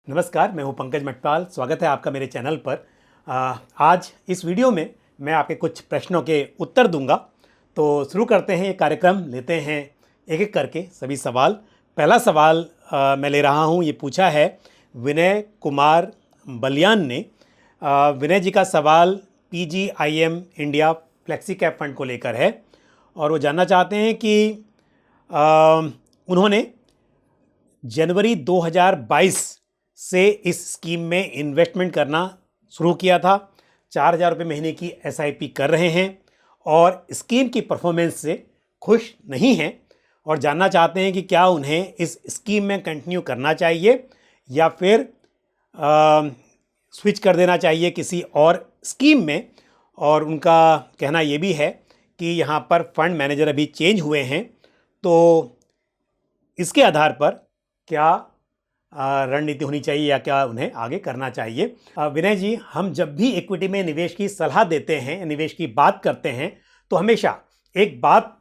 नमस्कार, मैं हूं पंकज मटपाल। स्वागत है आपका मेरे चैनल पर। आज इस वीडियो में मैं आपके कुछ प्रश्नों के उत्तर दूंगा। तो शुरू करते हैं, ये कार्यक्रम लेते हैं एक एक करके सभी सवाल। पहला सवाल मैं ले रहा हूं, ये पूछा है विनय कुमार बलियान ने। विनय जी का सवाल PGIM India flexi cap fund को लेकर है और वो जानना चाहते हैं कि उन्होंने जनवरी 2022 से इस स्कीम में इन्वेस्टमेंट करना शुरू किया था। 4,000 रुपये महीने की SIP कर रहे हैं और स्कीम की परफॉर्मेंस से खुश नहीं हैं और जानना चाहते हैं कि क्या उन्हें इस स्कीम में कंटिन्यू करना चाहिए या फिर स्विच कर देना चाहिए किसी और स्कीम में। और उनका कहना ये भी है कि यहाँ पर फंड मैनेजर अभी चेंज हुए हैं, तो इसके आधार पर क्या रणनीति होनी चाहिए या क्या उन्हें आगे करना चाहिए। विनय जी, हम जब भी इक्विटी में निवेश की सलाह देते हैं, निवेश की बात करते हैं, तो हमेशा एक बात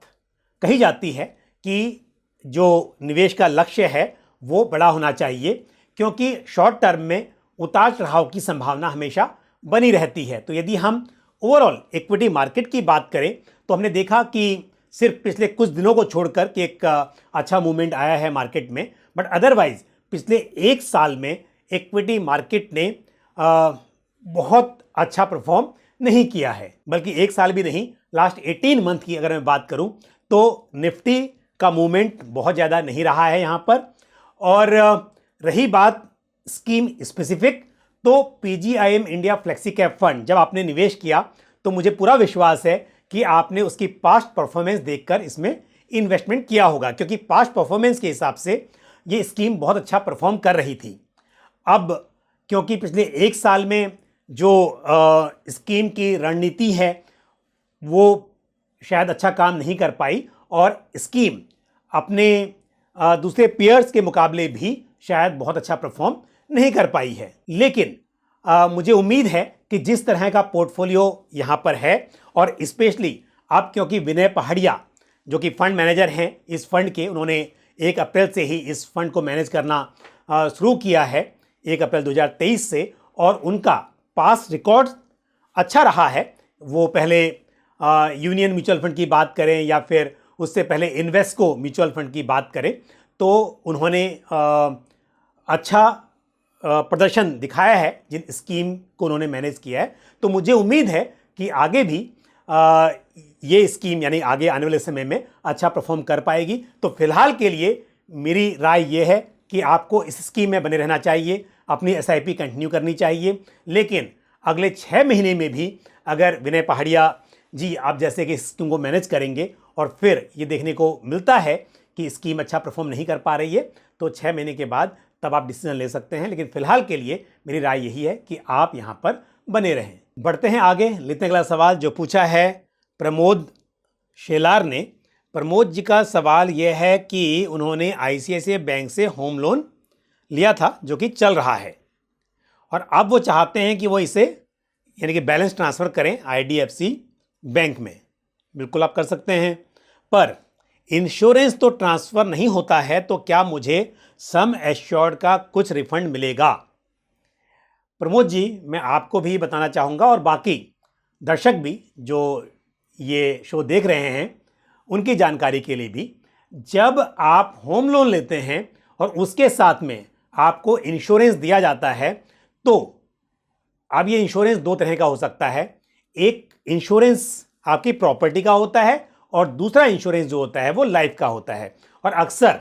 कही जाती है कि जो निवेश का लक्ष्य है वो बड़ा होना चाहिए, क्योंकि शॉर्ट टर्म में उतार चढ़ाव की संभावना हमेशा बनी रहती है। तो यदि हम ओवरऑल इक्विटी मार्केट की बात करें तो हमने देखा कि सिर्फ पिछले कुछ दिनों को छोड़कर कि एक अच्छा मूवमेंट आया है मार्केट में, बट अदरवाइज पिछले एक साल में इक्विटी मार्केट ने बहुत अच्छा परफॉर्म नहीं किया है। बल्कि एक साल भी नहीं, लास्ट 18 मंथ की अगर मैं बात करूं तो निफ्टी का मूवमेंट बहुत ज़्यादा नहीं रहा है यहाँ पर। और रही बात स्कीम स्पेसिफिक, तो PGIM India flexi cap fund जब आपने निवेश किया तो मुझे पूरा विश्वास है कि आपने उसकी पास्ट परफॉर्मेंस देखकर इसमें इन्वेस्टमेंट किया होगा, क्योंकि पास्ट परफॉर्मेंस के हिसाब से ये स्कीम बहुत अच्छा परफॉर्म कर रही थी। अब क्योंकि पिछले एक साल में जो स्कीम की रणनीति है वो शायद अच्छा काम नहीं कर पाई और स्कीम अपने दूसरे पेयर्स के मुकाबले भी शायद बहुत अच्छा परफॉर्म नहीं कर पाई है। लेकिन मुझे उम्मीद है कि जिस तरह का पोर्टफोलियो यहाँ पर है, और स्पेशली अब क्योंकि विनय पहाड़िया जो कि फंड मैनेजर हैं इस फंड के, उन्होंने 1 अप्रैल से ही इस फंड को मैनेज करना शुरू किया है, 1 अप्रैल 2023 से, और उनका पास रिकॉर्ड अच्छा रहा है। वो पहले यूनियन म्यूचुअल फंड की बात करें या फिर उससे पहले इन्वेस्को म्यूचुअल फंड की बात करें, तो उन्होंने अच्छा प्रदर्शन दिखाया है जिन स्कीम को उन्होंने मैनेज किया है। तो मुझे उम्मीद है कि आगे भी ये स्कीम यानी आगे आने वाले समय में अच्छा परफॉर्म कर पाएगी। तो फिलहाल के लिए मेरी राय ये है कि आपको इस स्कीम में बने रहना चाहिए, अपनी SIP कंटिन्यू करनी चाहिए। लेकिन अगले 6 महीने में भी अगर विनय पहाड़िया जी आप जैसे कि स्कीम को मैनेज करेंगे और फिर ये देखने को मिलता है कि स्कीम अच्छा परफॉर्म नहीं कर पा रही है, तो 6 महीने के बाद तब आप डिसीजन ले सकते हैं। लेकिन फिलहाल के लिए मेरी राय यही है कि आप यहाँ पर बने रहें। बढ़ते हैं आगे, लेते हैं अगला सवाल जो पूछा है प्रमोद शेलार ने। प्रमोद जी का सवाल यह है कि उन्होंने ICICI बैंक से होम लोन लिया था जो कि चल रहा है, और अब वो चाहते हैं कि वो इसे यानी कि बैलेंस ट्रांसफ़र करें IDFC बैंक में। बिल्कुल आप कर सकते हैं, पर इंश्योरेंस तो ट्रांसफ़र नहीं होता है, तो क्या मुझे सम एश्योर्ड का कुछ रिफंड मिलेगा? प्रमोद जी, मैं आपको भी बताना चाहूँगा और बाकी दर्शक भी जो ये शो देख रहे हैं उनकी जानकारी के लिए भी, जब आप होम लोन लेते हैं और उसके साथ में आपको इंश्योरेंस दिया जाता है, तो अब ये इंश्योरेंस 2 तरह का हो सकता है। एक इंश्योरेंस आपकी प्रॉपर्टी का होता है और दूसरा इंश्योरेंस जो होता है वो लाइफ का होता है। और अक्सर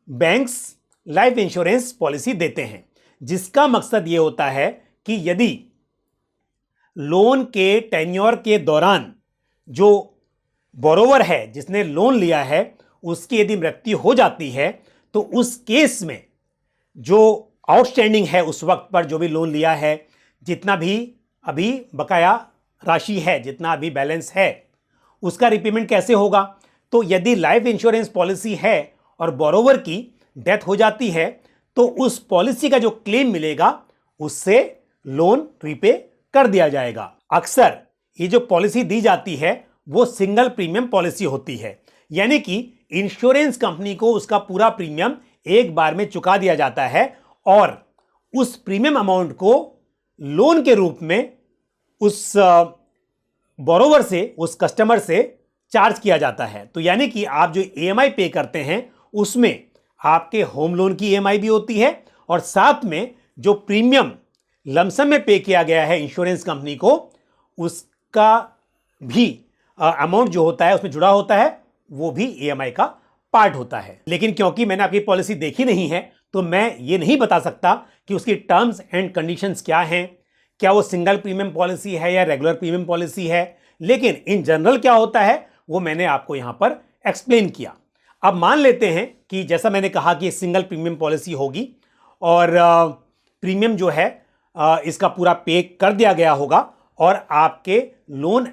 बैंक्स लाइफ इंश्योरेंस पॉलिसी देते हैं, जिसका मकसद ये होता है कि यदि लोन के टेन्योर के दौरान जो बोरोवर है जिसने लोन लिया है उसकी यदि मृत्यु हो जाती है, तो उस केस में जो आउटस्टैंडिंग है उस वक्त पर जो भी लोन लिया है, जितना भी अभी बकाया राशि है, जितना अभी बैलेंस है, उसका रिपेमेंट कैसे होगा? तो यदि लाइफ इंश्योरेंस पॉलिसी है और बोरोवर की डेथ हो जाती है, तो उस पॉलिसी का जो क्लेम मिलेगा उससे लोन रीपे कर दिया जाएगा। अक्सर ये जो पॉलिसी दी जाती है वो सिंगल प्रीमियम पॉलिसी होती है, यानी कि इंश्योरेंस कंपनी को उसका पूरा प्रीमियम एक बार में चुका दिया जाता है और उस प्रीमियम अमाउंट को लोन के रूप में उस बोरोवर से, उस कस्टमर से चार्ज किया जाता है। तो यानी कि आप जो ईएमआई पे करते हैं उसमें आपके होम लोन की ईएमआई भी होती है और साथ में जो प्रीमियम लमसम में पे किया गया है इंश्योरेंस कंपनी को, उसका भी अमाउंट जो होता है उसमें जुड़ा होता है, वो भी ईएमआई का पार्ट होता है। लेकिन क्योंकि मैंने आपकी पॉलिसी देखी नहीं है तो मैं ये नहीं बता सकता कि उसकी टर्म्स एंड कंडीशंस क्या हैं, क्या वो सिंगल प्रीमियम पॉलिसी है या रेगुलर प्रीमियम पॉलिसी है। लेकिन इन जनरल क्या होता है वो मैंने आपको यहां पर एक्सप्लेन किया। अब मान लेते हैं कि जैसा मैंने कहा कि सिंगल प्रीमियम पॉलिसी होगी और प्रीमियम जो है इसका पूरा पे कर दिया गया होगा और आपके लोन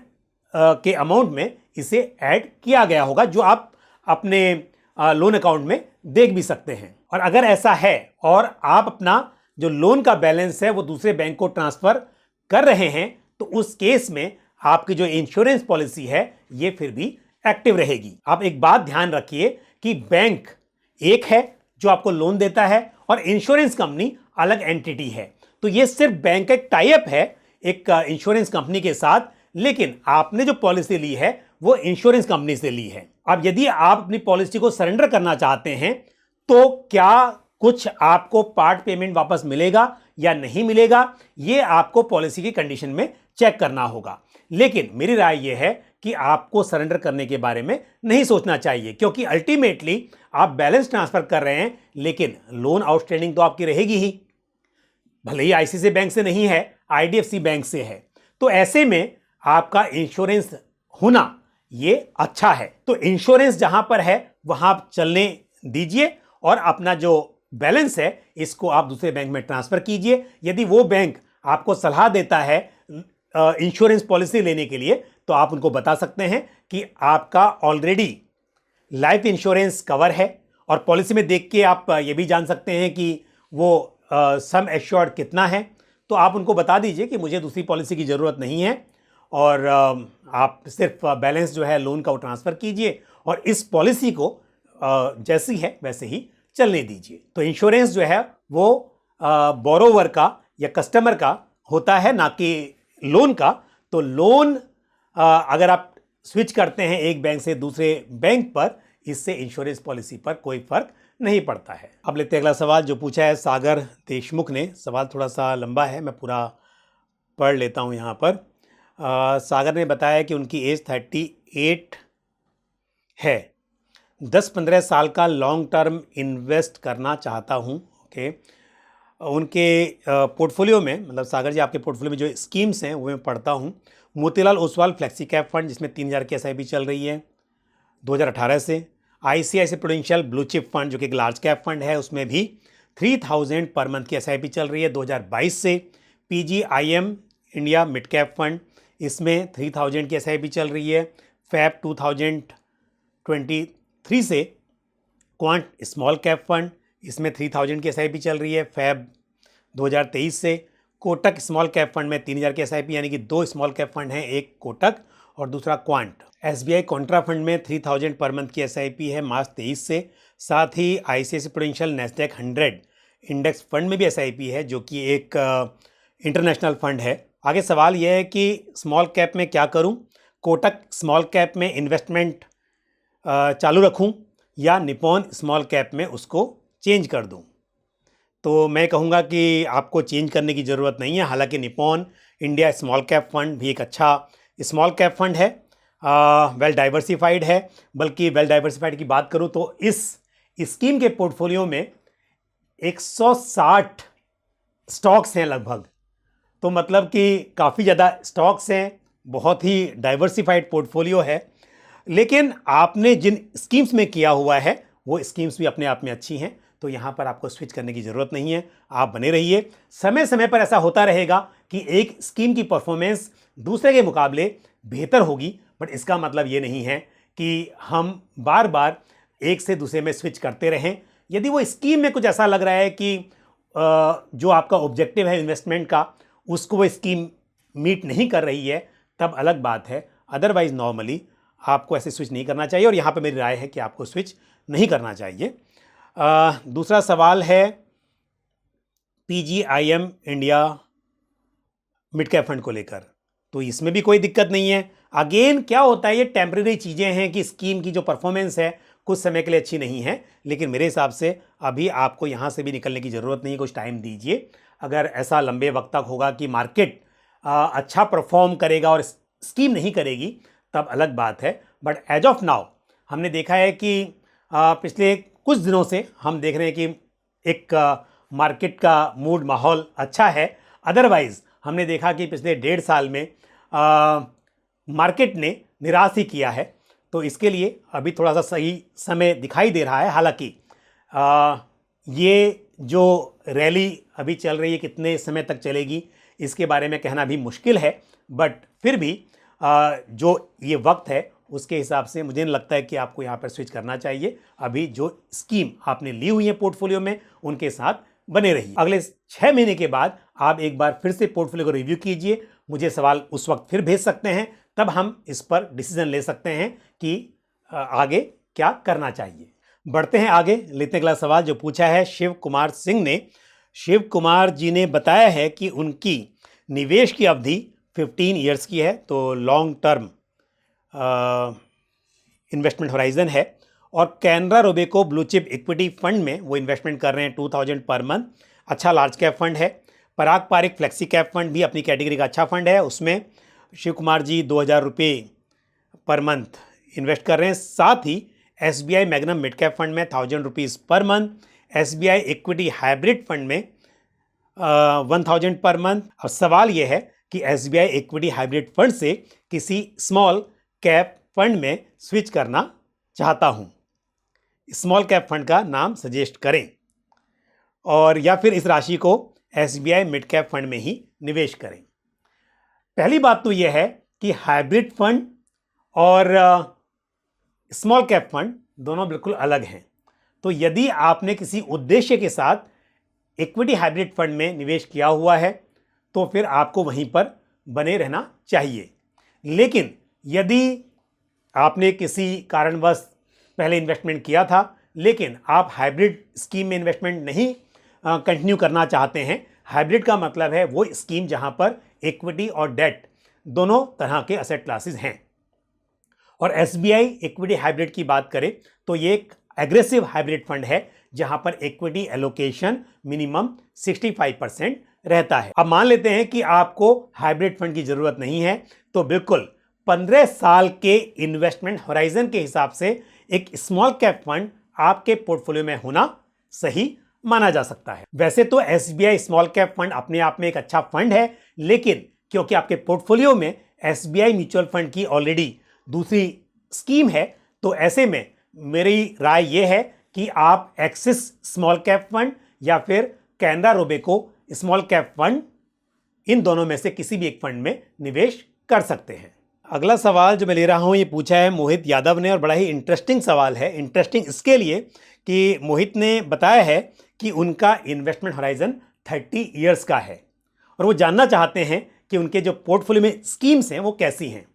के अमाउंट में इसे ऐड किया गया होगा, जो आप अपने लोन अकाउंट में देख भी सकते हैं। और अगर ऐसा है और आप अपना जो लोन का बैलेंस है वो दूसरे बैंक को ट्रांसफर कर रहे हैं तो उस केस में आपकी जो इंश्योरेंस पॉलिसी है ये फिर भी एक्टिव रहेगी। आप एक बात ध्यान रखिए कि बैंक एक है जो आपको लोन देता है और इंश्योरेंस कंपनी अलग एंटिटी है। तो ये सिर्फ बैंक का एक टाई अप है एक इंश्योरेंस कंपनी के साथ, लेकिन आपने जो पॉलिसी ली है वो इंश्योरेंस कंपनी से ली है। अब यदि आप अपनी पॉलिसी को सरेंडर करना चाहते हैं तो क्या कुछ आपको पार्ट पेमेंट वापस मिलेगा या नहीं मिलेगा, ये आपको पॉलिसी की कंडीशन में चेक करना होगा। लेकिन मेरी राय यह है कि आपको सरेंडर करने के बारे में नहीं सोचना चाहिए, क्योंकि अल्टीमेटली आप बैलेंस ट्रांसफर कर रहे हैं लेकिन लोन आउटस्टैंडिंग तो आपकी रहेगी ही, भले ही आईसीआईसीआई बैंक से नहीं है, आईडीएफसी बैंक से है। तो ऐसे में आपका इंश्योरेंस होना ये अच्छा है। तो इंश्योरेंस जहां पर है वहां आप चलने दीजिए और अपना जो बैलेंस है इसको आप दूसरे बैंक में ट्रांसफर कीजिए। यदि वो बैंक आपको सलाह देता है इंश्योरेंस पॉलिसी लेने के लिए तो आप उनको बता सकते हैं कि आपका ऑलरेडी लाइफ इंश्योरेंस कवर है, और पॉलिसी में देख के आप ये भी जान सकते हैं कि वो सम एश्योर्ड कितना है। तो आप उनको बता दीजिए कि मुझे दूसरी पॉलिसी की ज़रूरत नहीं है और आप सिर्फ बैलेंस जो है लोन का वो ट्रांसफ़र कीजिए और इस पॉलिसी को जैसी है वैसे ही चलने दीजिए। तो इंश्योरेंस जो है वो बोरोवर का या कस्टमर का होता है, ना कि लोन का। तो लोन अगर आप स्विच करते हैं एक बैंक से दूसरे बैंक पर, इससे इंश्योरेंस पॉलिसी पर कोई फर्क नहीं पड़ता है। अब लेते हैं अगला सवाल जो पूछा है सागर देशमुख ने। सवाल थोड़ा सा लंबा है, मैं पूरा पढ़ लेता हूं यहाँ पर। सागर ने बताया कि उनकी एज 38 है, 10-15 साल का लॉन्ग टर्म इन्वेस्ट करना चाहता हूँ। ओके, उनके पोर्टफोलियो में, मतलब सागर जी आपके पोर्टफोलियो में जो स्कीम्स हैं वो मैं पढ़ता हूँ। Motilal Oswal flexi cap fund जिसमें 3000 की एसआईपी चल रही है 2018 से। ICICI prudential blue chip fund जो कि एक लार्ज कैप फंड है उसमें भी 3000 पर मंथ की एसआईपी चल रही है 2022 से। PGIM India mid cap fund, इसमें 3000 की एसआईपी चल रही है फैब 2023 से। क्वांट स्मॉल कैप फंड, इसमें 3000 की एसआईपी चल रही है फैब 2023 से। कोटक स्मॉल कैप फंड में 3000 की एसआईपी, यानी कि 2 स्मॉल कैप फंड हैं, एक कोटक और दूसरा क्वांट। एसबीआई कॉन्ट्रा फंड में 3000 पर मंथ की एसआईपी है मार्च 23 से। साथ ही ICICI Prudential Nasdaq 100 index fund में भी एसआईपी है जो कि एक इंटरनेशनल फंड है। आगे सवाल यह है कि स्मॉल कैप में क्या करूं, कोटक स्मॉल कैप में इन्वेस्टमेंट चालू रखूं या निपॉन स्मॉल कैप में उसको चेंज कर दूं। तो मैं कहूँगा कि आपको चेंज करने की ज़रूरत नहीं है। हालांकि Nippon India small cap fund भी एक अच्छा स्मॉल कैप फंड है, वेल डाइवर्सिफाइड है। बल्कि वेल डाइवर्सिफाइड की बात करूं तो इस स्कीम के पोर्टफोलियो में 160 स्टॉक्स हैं लगभग। तो मतलब कि काफ़ी ज़्यादा स्टॉक्स हैं, बहुत ही डाइवर्सिफाइड पोर्टफोलियो है। लेकिन आपने जिन स्कीम्स में किया हुआ है वो स्कीम्स भी अपने आप में अच्छी हैं, तो यहाँ पर आपको स्विच करने की ज़रूरत नहीं है। आप बने रहिए, समय समय पर ऐसा होता रहेगा कि एक स्कीम की परफॉर्मेंस दूसरे के मुकाबले बेहतर होगी, बट इसका मतलब ये नहीं है कि हम बार बार एक से दूसरे में स्विच करते रहें। यदि वो स्कीम में कुछ ऐसा लग रहा है कि जो आपका ऑब्जेक्टिव है इन्वेस्टमेंट का उसको वो स्कीम मीट नहीं कर रही है, तब अलग बात है। अदरवाइज नॉर्मली आपको ऐसे स्विच नहीं करना चाहिए और यहाँ पे मेरी राय है कि आपको स्विच नहीं करना चाहिए। दूसरा सवाल है PGIM India mid cap fund को लेकर, तो इसमें भी कोई दिक्कत नहीं है। अगेन क्या होता है, ये टेम्परेरी चीज़ें हैं कि स्कीम की जो परफॉर्मेंस है कुछ समय के लिए अच्छी नहीं है, लेकिन मेरे हिसाब से अभी आपको यहाँ से भी निकलने की ज़रूरत नहीं है, कुछ टाइम दीजिए। अगर ऐसा लंबे वक्त तक होगा कि मार्केट अच्छा परफॉर्म करेगा और स्कीम नहीं करेगी, तब अलग बात है। बट एज ऑफ नाउ हमने देखा है कि पिछले कुछ दिनों से हम देख रहे हैं कि एक मार्केट का मूड माहौल अच्छा है। अदरवाइज़ हमने देखा कि पिछले 1.5 साल में मार्केट ने निराश ही किया है। तो इसके लिए अभी थोड़ा सा सही समय दिखाई दे रहा है। हालांकि ये जो रैली अभी चल रही है कितने समय तक चलेगी इसके बारे में कहना भी मुश्किल है, बट फिर भी जो ये वक्त है उसके हिसाब से मुझे नहीं लगता है कि आपको यहाँ पर स्विच करना चाहिए। अभी जो स्कीम आपने ली हुई है पोर्टफोलियो में उनके साथ बने रहिए। अगले 6 महीने के बाद आप एक बार फिर से पोर्टफोलियो को रिव्यू कीजिए, मुझे सवाल उस वक्त फिर भेज सकते हैं, तब हम इस पर डिसीजन ले सकते हैं कि आगे क्या करना चाहिए। बढ़ते हैं आगे, लेते हैं अगला सवाल जो पूछा है शिव कुमार सिंह ने। शिव कुमार जी ने बताया है कि उनकी निवेश की अवधि 15 ईयर्स की है, तो लॉन्ग टर्म इन्वेस्टमेंट होराइजन है, और Canara Robeco blue chip equity fund में वो इन्वेस्टमेंट कर रहे हैं 2000 पर मंथ। अच्छा लार्ज कैप फंड है। पराग पारिक फ्लेक्सी कैप फंड भी अपनी कैटेगरी का अच्छा फंड है, उसमें शिव कुमार जी 2000 रुपये पर मंथ इन्वेस्ट कर रहे हैं। साथ ही SBI magnum mid cap fund में 1000 rupees per month, SBI equity hybrid fund में 1000 पर मंथ। अब सवाल यह है कि SBI इक्विटी हाइब्रिड फंड से किसी स्मॉल कैप फंड में स्विच करना चाहता हूँ, स्मॉल कैप फंड का नाम सजेस्ट करें, और या फिर इस राशि को SBI मिड कैप फंड में ही निवेश करें। पहली बात तो यह है कि हाइब्रिड फंड और स्मॉल कैप फंड दोनों बिल्कुल अलग हैं। तो यदि आपने किसी उद्देश्य के साथ इक्विटी हाइब्रिड फंड में निवेश किया हुआ है तो फिर आपको वहीं पर बने रहना चाहिए। लेकिन यदि आपने किसी कारणवश पहले इन्वेस्टमेंट किया था लेकिन आप हाइब्रिड स्कीम में इन्वेस्टमेंट नहीं कंटिन्यू करना चाहते हैं, हाइब्रिड का मतलब है वो स्कीम जहां पर इक्विटी और डेट दोनों तरह के एसेट क्लासेस हैं। और SBI इक्विटी हाइब्रिड की बात करें तो ये एक एग्रेसिव हाइब्रिड फंड है जहां पर इक्विटी एलोकेशन मिनिमम 65% रहता है। अब मान लेते हैं कि आपको हाइब्रिड फंड की जरूरत नहीं है, तो बिल्कुल 15 साल के इन्वेस्टमेंट होराइजन के हिसाब से एक स्मॉल कैप फंड आपके पोर्टफोलियो में होना सही माना जा सकता है। वैसे तो SBI स्मॉल कैप फंड अपने आप में एक अच्छा फंड है, लेकिन क्योंकि आपके पोर्टफोलियो में SBI म्यूचुअल फंड की ऑलरेडी दूसरी स्कीम है, तो ऐसे में मेरी राय यह है कि आप एक्सिस स्मॉल कैप फंड या फिर Canara Robeco small cap fund, इन दोनों में से किसी भी एक फंड में निवेश कर सकते हैं। अगला सवाल जो मैं ले रहा हूं ये पूछा है मोहित यादव ने, और बड़ा ही इंटरेस्टिंग सवाल है। इंटरेस्टिंग इसके लिए कि मोहित ने बताया है कि उनका इन्वेस्टमेंट होराइजन 30 ईयर्स का है और वो जानना चाहते हैं कि उनके जो पोर्टफोलियो में स्कीम्स हैं वो कैसी हैं।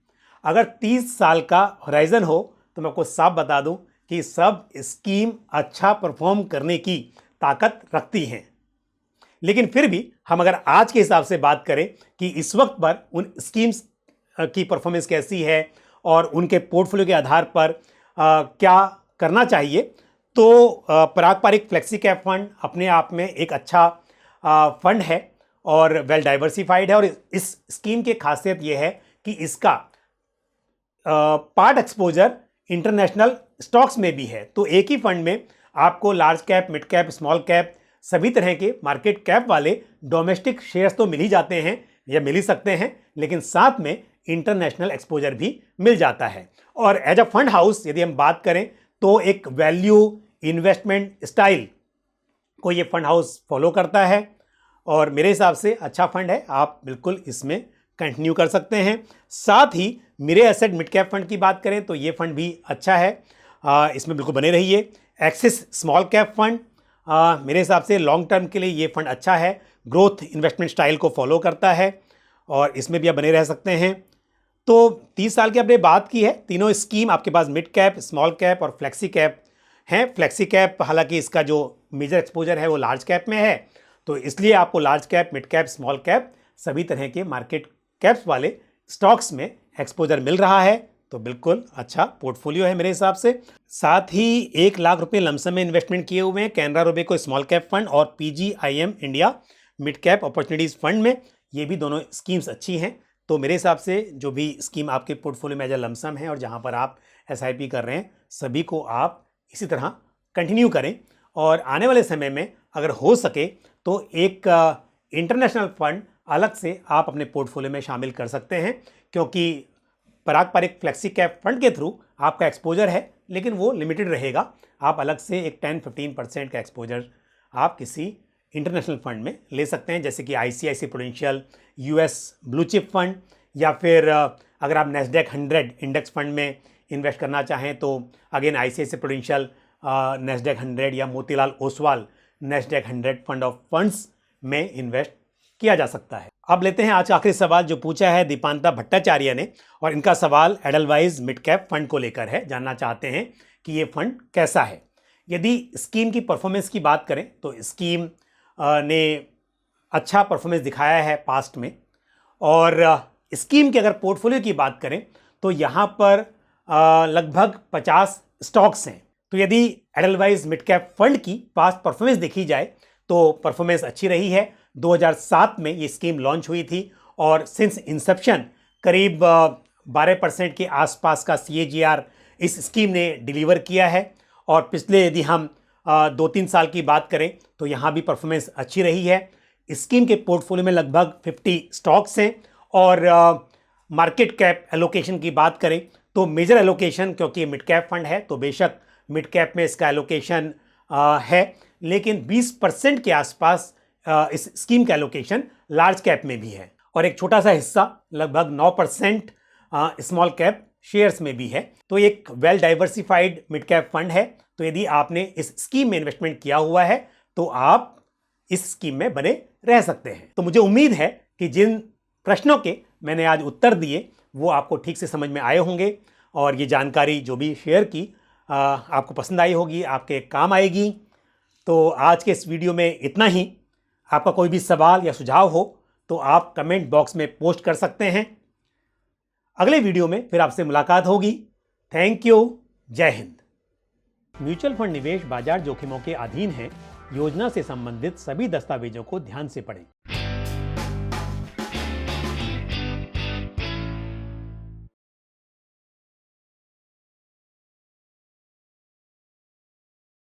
अगर 30 साल का होराइजन हो तो मैं आपको साफ बता दूं कि सब स्कीम अच्छा परफॉर्म करने की ताकत रखती हैं, लेकिन फिर भी हम अगर आज के हिसाब से बात करें कि इस वक्त पर उन स्कीम्स की परफॉर्मेंस कैसी है और उनके पोर्टफोलियो के आधार पर क्या करना चाहिए, तो पराग पारिक फ्लेक्सी कैप फंड अपने आप में एक अच्छा फंड है और वेल डाइवर्सिफाइड है। और इस स्कीम की खासियत यह है कि इसका पार्ट एक्सपोजर इंटरनेशनल स्टॉक्स में भी है। तो एक ही फंड में आपको large cap, mid cap, small cap, सभी तरह के मार्केट कैप वाले डोमेस्टिक शेयर्स तो मिल ही जाते हैं या मिल ही सकते हैं, लेकिन साथ में इंटरनेशनल एक्सपोजर भी मिल जाता है। और एज अ फंड हाउस यदि हम बात करें तो एक वैल्यू इन्वेस्टमेंट स्टाइल को ये फंड हाउस फॉलो करता है और मेरे हिसाब से अच्छा फंड है, आप बिल्कुल इसमें कंटिन्यू कर सकते हैं। साथ ही मेरे एसेट मिड कैप फंड की बात करें तो ये फंड भी अच्छा है, इसमें बिल्कुल बने रहिए। एक्सिस स्मॉल कैप फंड मेरे हिसाब से लॉन्ग टर्म के लिए ये फंड अच्छा है, ग्रोथ इन्वेस्टमेंट स्टाइल को फॉलो करता है और इसमें भी आप बने रह सकते हैं। तो 30 साल की आपने बात की है, तीनों स्कीम आपके पास मिड कैप, स्मॉल कैप और फ्लेक्सी कैप हैं। फ्लेक्सी कैप हालांकि इसका जो मेजर एक्सपोजर है वो लार्ज कैप में है, तो इसलिए आपको large cap, mid cap, small cap सभी तरह के मार्केट कैप्स वाले स्टॉक्स में एक्सपोजर मिल रहा है। तो बिल्कुल अच्छा पोर्टफोलियो है मेरे हिसाब से। साथ ही 1 लाख रुपए लमसम में इन्वेस्टमेंट किए हुए हैं Canara Robeco small cap fund और PGIM India mid cap opportunities fund में। ये भी दोनों स्कीम्स अच्छी हैं। तो मेरे हिसाब से जो भी स्कीम आपके पोर्टफोलियो में एज ए लमसम है और जहां पर आप एसआईपी कर रहे हैं, सभी को आप इसी तरह कंटिन्यू करें। और आने वाले समय में अगर हो सके तो एक इंटरनेशनल फंड अलग से आप अपने पोर्टफोलियो में शामिल कर सकते हैं, क्योंकि पारंपरिक फ्लेक्सी कैप फंड के थ्रू आपका एक्सपोजर है लेकिन वो लिमिटेड रहेगा। आप अलग से एक 10-15% का एक्सपोजर आप किसी इंटरनेशनल फंड में ले सकते हैं, जैसे कि ICICI Prudential US blue chip fund, या फिर अगर आप नैस्डैक 100 इंडेक्स फंड में इन्वेस्ट करना चाहें तो अगेन आईसीआईसी प्रूडेंशियल नैस्डैक 100 या Motilal Oswal Nasdaq 100 fund of funds में इन्वेस्ट किया जा सकता है। अब लेते हैं आज का आखिरी सवाल जो पूछा है दीपांता भट्टाचार्य ने, और इनका सवाल एडलवाइज मिड कैप फंड को लेकर है। जानना चाहते हैं कि ये फंड कैसा है। यदि स्कीम की परफॉर्मेंस की बात करें तो स्कीम ने अच्छा परफॉर्मेंस दिखाया है पास्ट में, और स्कीम के अगर पोर्टफोलियो की बात करें तो यहाँ पर लगभग 50 स्टॉक्स हैं। तो यदि एडलवाइज मिड कैप फंड की पास्ट परफॉर्मेंस देखी जाए तो परफॉर्मेंस अच्छी रही है। 2007 में ये स्कीम लॉन्च हुई थी और सिंस इंसेप्शन करीब 12% के आसपास का CAGR इस स्कीम ने डिलीवर किया है। और पिछले यदि हम 2-3 साल की बात करें तो यहाँ भी परफॉर्मेंस अच्छी रही है। स्कीम के पोर्टफोलियो में लगभग 50 स्टॉक्स हैं, और मार्केट कैप एलोकेशन की बात करें तो मेजर एलोकेशन, क्योंकि मिड कैप फंड है तो बेशक मिड कैप में इसका एलोकेशन है, लेकिन 20% के आसपास इस स्कीम का एलोकेशन लार्ज कैप में भी है, और एक छोटा सा हिस्सा लगभग 9% स्मॉल कैप शेयर्स में भी है। तो एक well diversified mid cap fund है। तो यदि आपने इस स्कीम में इन्वेस्टमेंट किया हुआ है तो आप इस स्कीम में बने रह सकते हैं। तो मुझे उम्मीद है कि जिन प्रश्नों के मैंने आज उत्तर दिए वो आपको ठीक से समझ में आए होंगे, और ये जानकारी जो भी शेयर की आपको पसंद आई होगी, आपके काम आएगी। तो आज के इस वीडियो में इतना ही। आपका कोई भी सवाल या सुझाव हो तो आप कमेंट बॉक्स में पोस्ट कर सकते हैं। अगले वीडियो में फिर आपसे मुलाकात होगी। Thank you. जय हिंद। म्यूचुअल फंड निवेश बाजार जोखिमों के अधीन है। योजना से संबंधित सभी दस्तावेजों को ध्यान से पढ़ें।